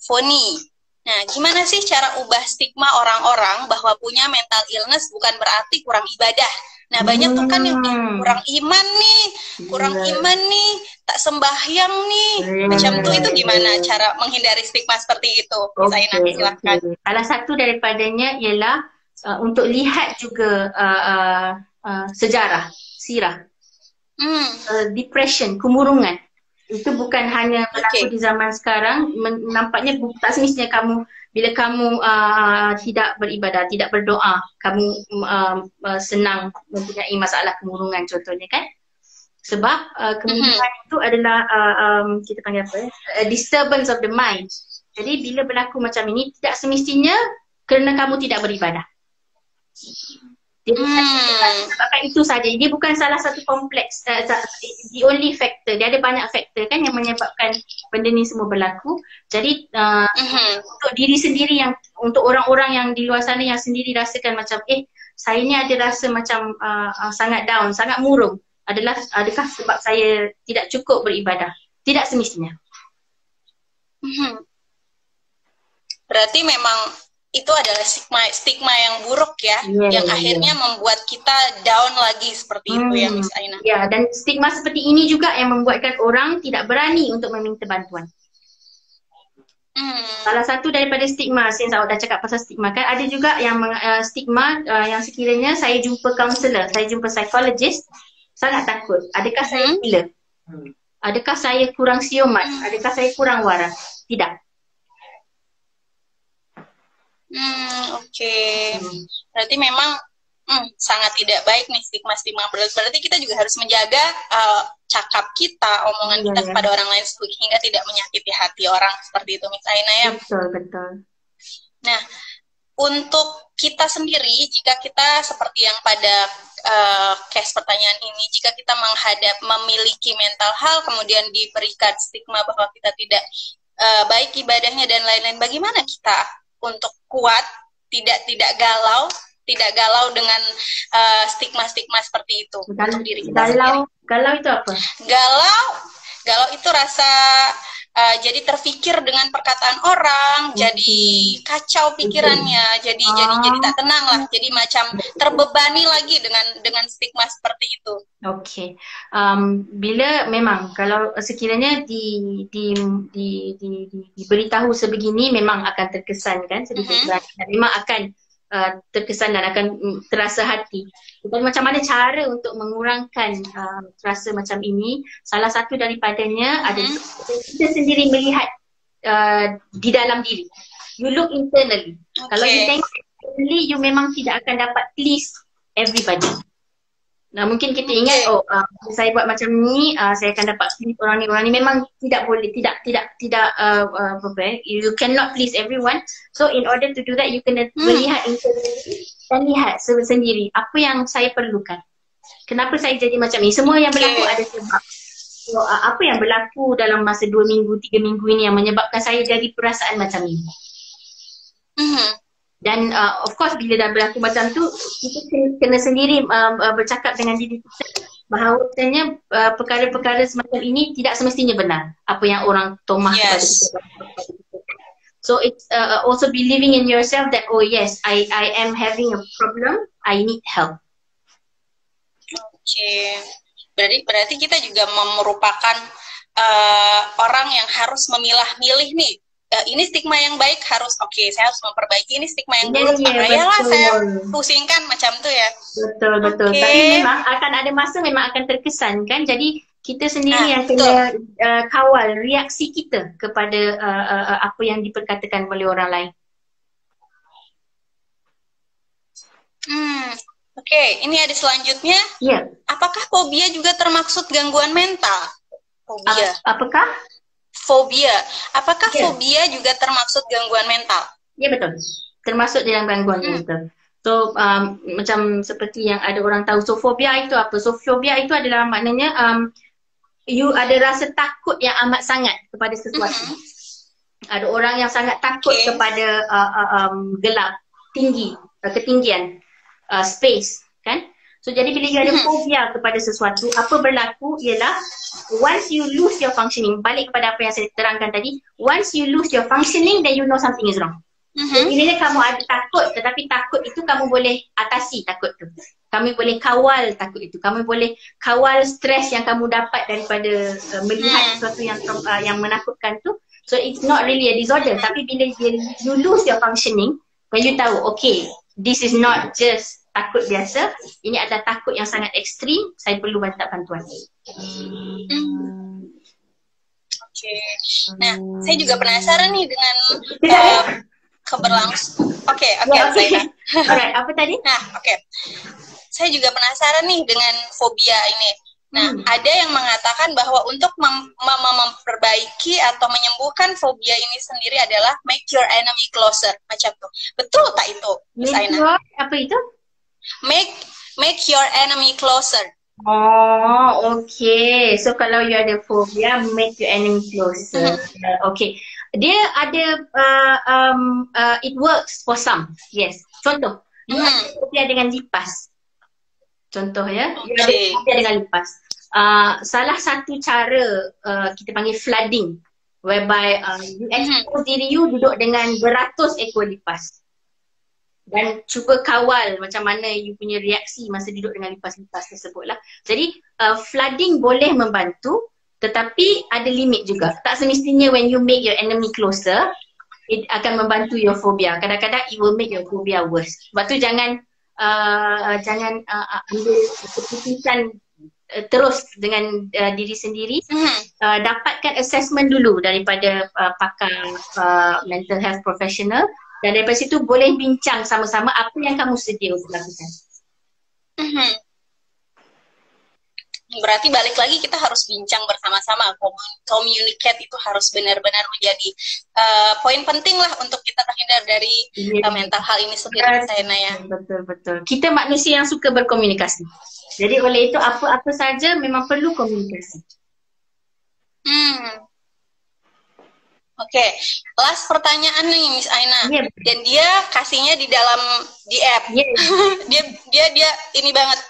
Foni. Nah, gimana sih cara ubah stigma orang-orang bahwa punya mental illness bukan berarti kurang ibadah? Nah, banyak tuh kan yang kurang iman nih, tak sembahyang nih. Macam tuh, itu gimana cara menghindari stigma seperti itu? Zainah, silakan. Salah satu daripadanya ialah untuk lihat juga sejarah, sirah. Depression, kemurungan. Itu bukan hanya berlaku di zaman sekarang. Nampaknya tak semestinya kamu, bila kamu tidak beribadah, tidak berdoa, kamu senang mempunyai masalah kemurungan contohnya kan. Sebab kemurungan itu adalah kita panggil apa ya? A disturbance of the mind. Jadi bila berlaku macam ini, tidak semestinya kerana kamu tidak beribadah. Jadi sebabkan itu saja. Dia bukan salah satu kompleks, the only factor. Dia ada banyak faktor kan yang menyebabkan benda ni semua berlaku. Jadi untuk diri sendiri, yang untuk orang-orang yang di luar sana yang sendiri rasakan macam saya ni ada rasa macam sangat down, sangat murung, adakah sebab saya tidak cukup beribadah? Tidak semestinya. Berarti memang itu adalah stigma yang buruk ya, yang akhirnya membuat kita down lagi seperti itu ya, Miss Aina. Ya, dan stigma seperti ini juga yang membuatkan orang tidak berani untuk meminta bantuan. Salah satu daripada stigma, since awak dah cakap pasal stigma kan, ada juga yang stigma yang sekiranya saya jumpa kaunselor, saya jumpa psikologist, sangat takut. Adakah saya gila? Adakah saya kurang siuman? Adakah saya kurang waras? Tidak. Oke. Berarti memang sangat tidak baik nih stigma-stigma. Berarti kita juga harus menjaga cakap kita, omongan kita kepada orang lain hingga tidak menyakiti hati orang seperti itu, Miss Aina ya. Betul. Nah, untuk kita sendiri, jika kita seperti yang pada case pertanyaan ini, jika kita memiliki mental health, kemudian diberikan stigma bahwa kita tidak baik ibadahnya dan lain-lain, bagaimana kita untuk kuat, tidak galau dengan stigma-stigma seperti itu untuk diri kita sendiri. Galau itu apa? Galau itu rasa jadi terfikir dengan perkataan orang, jadi kacau pikirannya, jadi tak tenang lah, jadi macam terbebani lagi dengan stigma seperti itu. Okey. Bila memang kalau sekiranya diberitahu sebegini, memang akan terkesan kan sedikit memang akan terkesan dan akan terasa hati. Jadi macam mana cara untuk mengurangkan rasa macam ini? Salah satu daripadanya adalah kita sendiri melihat di dalam diri. You look internally. Kalau you tengok internally, you memang tidak akan dapat please everybody. Nah, mungkin kita ingat saya buat macam ni, saya akan dapat please orang ni memang tidak boleh, tidak you cannot please everyone. So in order to do that, you kena melihat internally dan lihat sendiri apa yang saya perlukan. Kenapa saya jadi macam ni? Semua yang berlaku ada sebab. So, apa yang berlaku dalam masa 2 minggu, 3 minggu ini yang menyebabkan saya jadi perasaan macam ni? Dan of course bila dah berlaku macam tu, kita kena sendiri bercakap dengan diri kita bahawasanya perkara-perkara semacam ini tidak semestinya benar apa yang orang tomah kepada kita. So it's also believing in yourself that yes, I am having a problem, I need help. Berarti kita juga merupakan orang yang harus memilah-milih nih. Ini stigma yang baik harus saya harus memperbaiki, ini stigma yang buruk saya pusingkan macam tuh ya. Betul. Tapi memang akan ada masa memang akan terkesan kan. Jadi kita sendiri yang kena kawal reaksi kita kepada apa yang diperkatakan oleh orang lain. Oke, ini ada selanjutnya. Ya. Apakah fobia juga termaksud gangguan mental? Fobia. Apakah? Fobia. Apakah Ya. fobia juga termaksud gangguan mental? Ya, betul. Termasuk dalam gangguan mental. So, macam seperti yang ada orang tahu. So, fobia itu apa? So, fobia itu adalah maknanya you ada rasa takut yang amat sangat kepada sesuatu. Ada orang yang sangat takut kepada gelap, tinggi, ketinggian, space, kan? So jadi bila you ada fobia kepada sesuatu, apa berlaku ialah once you lose your functioning, balik kepada apa yang saya terangkan tadi, once you lose your functioning, then you know something is wrong. So, bila kamu ada takut, tetapi takut itu kamu boleh atasi takut tu. Kamu boleh kawal takut itu. Kamu boleh kawal stres yang kamu dapat daripada melihat sesuatu yang menakutkan tu. So it's not really a disorder. Tapi bila you lose your functioning, when you tahu, okay, this is not just takut biasa, ini adalah takut yang sangat ekstrim, saya perlu minta bantuan. Oke. Nah, saya juga penasaran nih dengan keberlangsung. Oke, Zainah. Alright, apa tadi? Nah, oke. Saya juga penasaran nih dengan fobia ini. Nah, ada yang mengatakan bahwa untuk memperbaiki atau menyembuhkan fobia ini sendiri adalah make your enemy closer, macam tuh. Betul tak itu, Miss Aina? Apa itu? Make your enemy closer. Oh, okay. So kalau you ada fobia, make your enemy closer. Okay. Dia ada, it works for some. Yes. Contoh, you ada fobia dengan lipas. Contoh ya, you ada fobia dengan lipas. Salah satu cara kita panggil flooding, whereby you expose diri you duduk dengan beratus ekor lipas dan cuba kawal macam mana you punya reaksi masa duduk dengan lipas-lipas tersebut lah. Jadi flooding boleh membantu, tetapi ada limit juga. Tak semestinya when you make your enemy closer, it akan membantu your phobia. Kadang-kadang it will make your phobia worse. Sebab tu jangan ambil keputusan terus dengan diri sendiri. Dapatkan assessment dulu daripada pakar mental health professional, dan daripada situ boleh bincang sama-sama apa yang kamu sedia untuk lakukan. Berarti balik lagi kita harus bincang bersama-sama. Communicate itu harus benar-benar menjadi poin penting lah untuk kita terhindar dari mental hal ini sendiri, Zainah ya. Betul. Kita manusia yang suka berkomunikasi. Jadi oleh itu apa-apa saja memang perlu komunikasi. Oke, last pertanyaan nih Miss Aina. Dan dia kasihnya di app. Dia ini banget.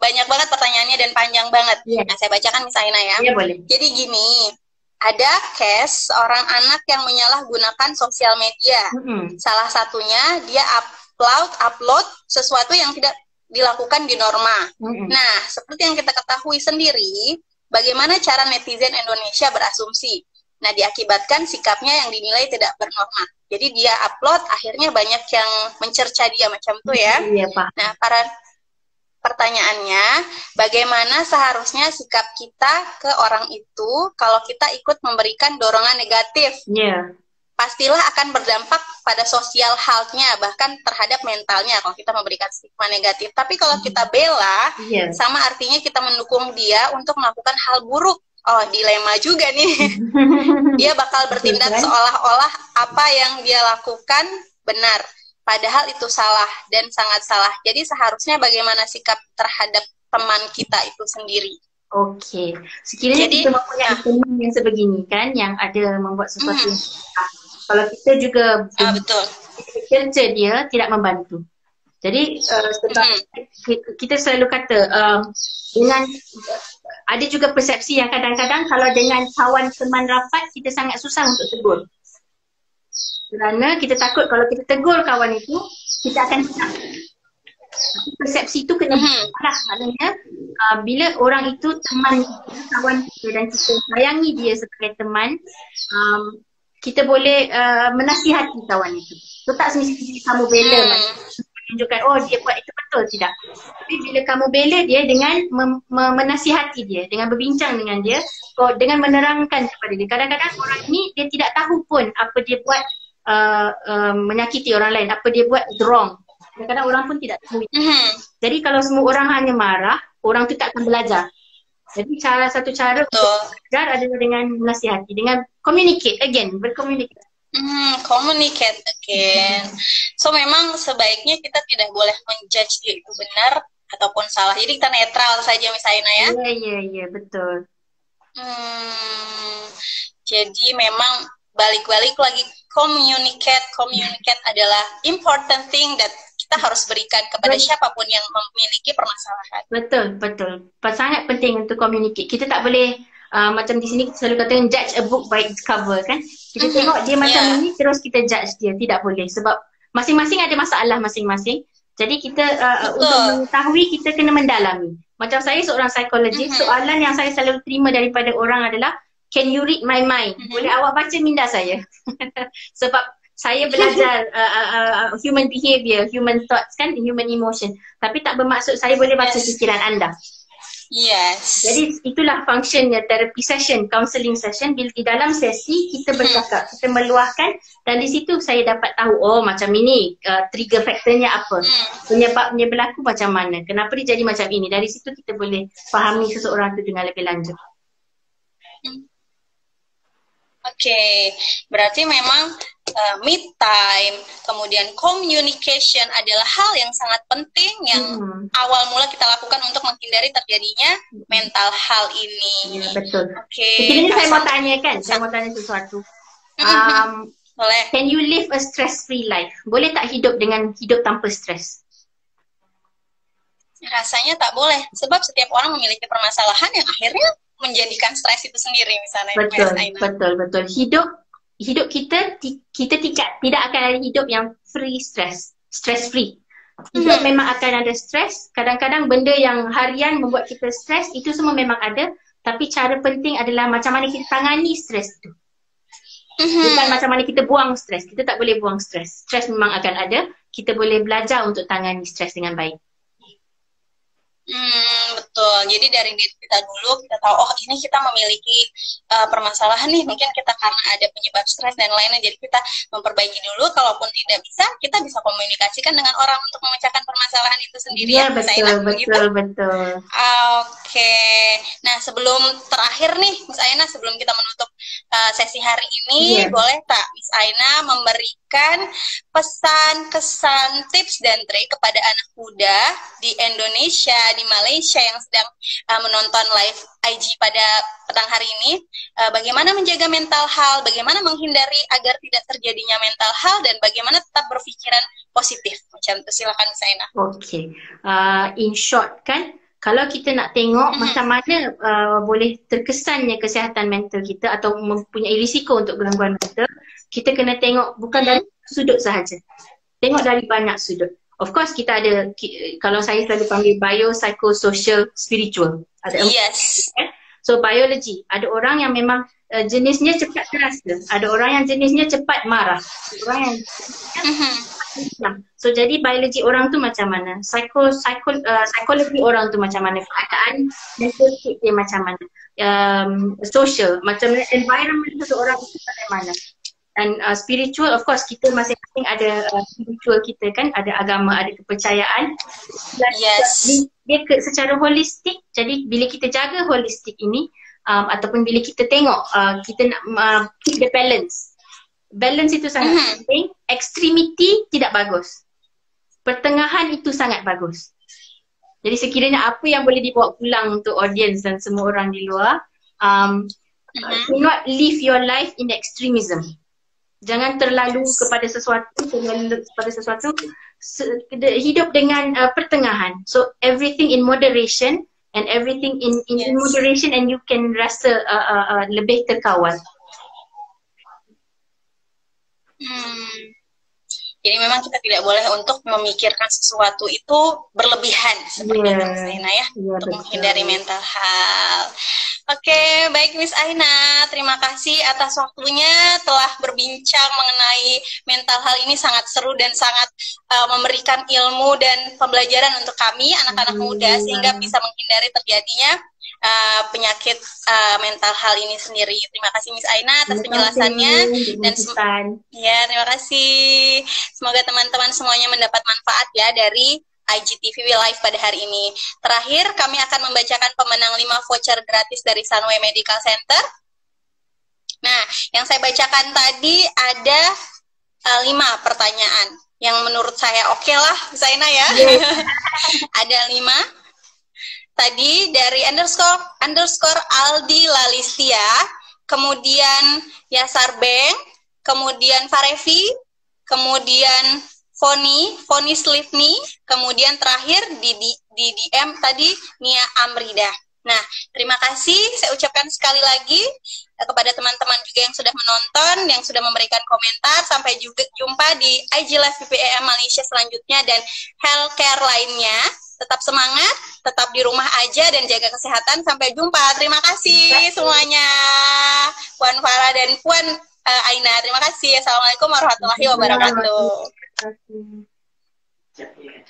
Banyak banget pertanyaannya dan panjang banget. Nah, saya bacakan Miss Aina ya. Boleh. Jadi gini, ada case seorang anak yang menyalahgunakan sosial media. Salah satunya dia upload sesuatu yang tidak dilakukan di norma. Nah, seperti yang kita ketahui sendiri, bagaimana cara netizen Indonesia berasumsi. Nah, diakibatkan sikapnya yang dinilai tidak bernorma. Jadi dia upload, akhirnya banyak yang mencerca dia macam itu ya. Iya, Pak. Nah, pertanyaannya, bagaimana seharusnya sikap kita ke orang itu kalau kita ikut memberikan dorongan negatif? Pastilah akan berdampak pada sosial health-nya, bahkan terhadap mentalnya kalau kita memberikan stigma negatif. Tapi kalau kita bela, sama artinya kita mendukung dia untuk melakukan hal buruk. Oh, dilema juga nih. Dia bakal bertindak seolah-olah apa yang dia lakukan benar. Padahal itu salah dan sangat salah. Jadi seharusnya bagaimana sikap terhadap teman kita itu sendiri. Oke. Sekiranya kita mempunyai teman yang sebegini kan, yang ada membuat sesuatu yang salah. Kalau kita juga betul. Kerja dia tidak membantu. Jadi sebab kita selalu kata dengan ada juga persepsi yang kadang-kadang kalau dengan kawan teman rapat kita sangat susah untuk tegur. Kerana kita takut kalau kita tegur kawan itu, kita akan hilang. Persepsi itu kena salah. Maknanya bila orang itu teman kita, kawan kita, dan kita sayangi dia sebagai teman, kita boleh menasihati kawan itu. So tak semestinya kamu bela menunjukkan oh dia buat itu betul, tidak. Tapi bila kamu bela dia dengan menasihati dia, dengan berbincang dengan dia, dengan menerangkan kepada dia. Kadang-kadang orang ni dia tidak tahu pun apa dia buat menyakiti orang lain, apa dia buat wrong. Kadang-kadang orang pun tidak tahu. Jadi kalau semua orang hanya marah, orang tu tak akan belajar. Jadi satu cara untuk belajar adalah dengan menasihati, dengan communicate again, berkomunikasi. Communicate again. So memang sebaiknya kita tidak boleh menjudge dia itu benar ataupun salah. Jadi kita netral saja misalnya ya. Iya, betul. Jadi memang balik-balik lagi communicate adalah important thing that kita harus berikan kepada siapapun yang memiliki permasalahan. Betul. Sangat penting untuk communicate. Kita tak boleh macam di sini kita selalu katakan judge a book by its cover kan. Kita tengok dia macam ini terus kita judge dia. Tidak boleh sebab masing-masing ada masalah masing-masing. Jadi kita untuk mengetahui kita kena mendalami. Macam saya seorang psikologis, soalan yang saya selalu terima daripada orang adalah can you read my mind? Boleh awak baca minda saya? Sebab saya belajar human behavior, human thoughts kan, human emotion. Tapi tak bermaksud saya boleh baca fikiran anda. Yes. Jadi itulah functionnya therapy session, counselling session. Bila di dalam sesi kita bercakap, kita meluahkan dan di situ saya dapat tahu macam ini trigger faktornya apa, penyebabnya berlaku macam mana, kenapa dia jadi macam ini. Dari situ kita boleh fahami seseorang itu dengan lebih lanjut. Oke, berarti memang me time, kemudian communication adalah hal yang sangat penting yang awal mula kita lakukan untuk menghindari terjadinya mental health ini. Ya, betul. Oke. Ini saya mau tanya sesuatu. Boleh. Can you live a stress-free life? Boleh tak hidup tanpa stres? Rasanya tak boleh, sebab setiap orang memiliki permasalahan yang akhirnya menjadikan stres itu sendiri misalnya. Betul. Hidup kita tidak akan ada hidup yang free stress free. Hidup memang akan ada stres. Kadang-kadang benda yang harian membuat kita stres itu semua memang ada. Tapi cara penting adalah macam mana kita tangani stres itu. Bukan macam mana kita buang stres. Kita tak boleh buang stres. Stres memang akan ada. Kita boleh belajar untuk tangani stres dengan baik. Betul. Jadi dari diri kita dulu kita tahu ini kita memiliki permasalahan nih, mungkin kita karena ada penyebab stres dan lainnya. Jadi kita memperbaiki dulu. Kalaupun tidak bisa, kita bisa komunikasikan dengan orang untuk memecahkan permasalahan itu sendiri. Iya, betul. Oke. Nah, sebelum terakhir nih Miss Aina, sebelum kita menutup sesi hari ini, boleh tak Miss Aina memberikan pesan, kesan, tips dan trik kepada anak muda di Indonesia, di Malaysia yang sedang menonton live IG pada petang hari ini, bagaimana menjaga mental health, bagaimana menghindari agar tidak terjadinya mental health, dan bagaimana tetap berpikiran positif. Macam itu, silakan Miss Aina. Okay. In short kan, kalau kita nak tengok macam mana boleh terkesannya kesihatan mental kita atau mempunyai risiko untuk gangguan mental, kita kena tengok bukan dari sudut sahaja. Tengok dari banyak sudut. Of course kita ada, kalau saya selalu panggil bio, psychosocial, spiritual. Ada So biology, ada orang yang memang jenisnya cepat terasa, ada orang yang jenisnya cepat marah, ada orang yang so jadi biologi orang tu macam mana, psikologi orang tu macam mana, keadaan mental state dia macam mana, social, macam mana environment seseorang itu macam mana. Dan spiritual, of course kita masing-masing ada spiritual kita kan, ada agama, ada kepercayaan. Dia secara holistik. Jadi bila kita jaga holistik ini, ataupun bila kita tengok, kita nak keep the balance. Balance itu sangat penting. Extremity tidak bagus. Pertengahan itu sangat bagus. Jadi sekiranya apa yang boleh dibawa pulang untuk audience dan semua orang di luar, do not live your life in extremism. Jangan terlalu kepada sesuatu, hidup dengan pertengahan. So everything in moderation and everything in moderation, and you can rasa lebih terkawal. Jadi memang kita tidak boleh untuk memikirkan sesuatu itu berlebihan seperti itu Miss Aina ya, untuk menghindari mental health. Oke, baik Miss Aina, terima kasih atas waktunya telah berbincang mengenai mental health ini, sangat seru dan sangat memberikan ilmu dan pembelajaran untuk kami anak-anak muda sehingga bisa menghindari terjadinya penyakit mental health ini sendiri. Terima kasih Miss Aina atas penjelasannya dan terima kasih. Semoga teman-teman semuanya mendapat manfaat ya dari IGTV Live pada hari ini. Terakhir, kami akan membacakan pemenang 5 voucher gratis dari Sunway Medical Center. Nah, yang saya bacakan tadi ada 5 pertanyaan yang menurut saya oke lah, Zaina ya. Ada 5. Tadi dari underscore Aldi Lalistia, kemudian Yasar Beng, kemudian Farevi, kemudian Foni Slivni, kemudian terakhir di DM tadi Nia Amrida. Nah, terima kasih saya ucapkan sekali lagi kepada teman-teman juga yang sudah menonton, yang sudah memberikan komentar. Sampai juga jumpa di IG Live PPEM Malaysia selanjutnya dan healthcare lainnya. Tetap semangat, tetap di rumah aja dan jaga kesehatan. Sampai jumpa. Terima kasih semuanya. Puan Farah dan Puan Aina. Terima kasih. Assalamualaikum warahmatullahi wabarakatuh. Yeah.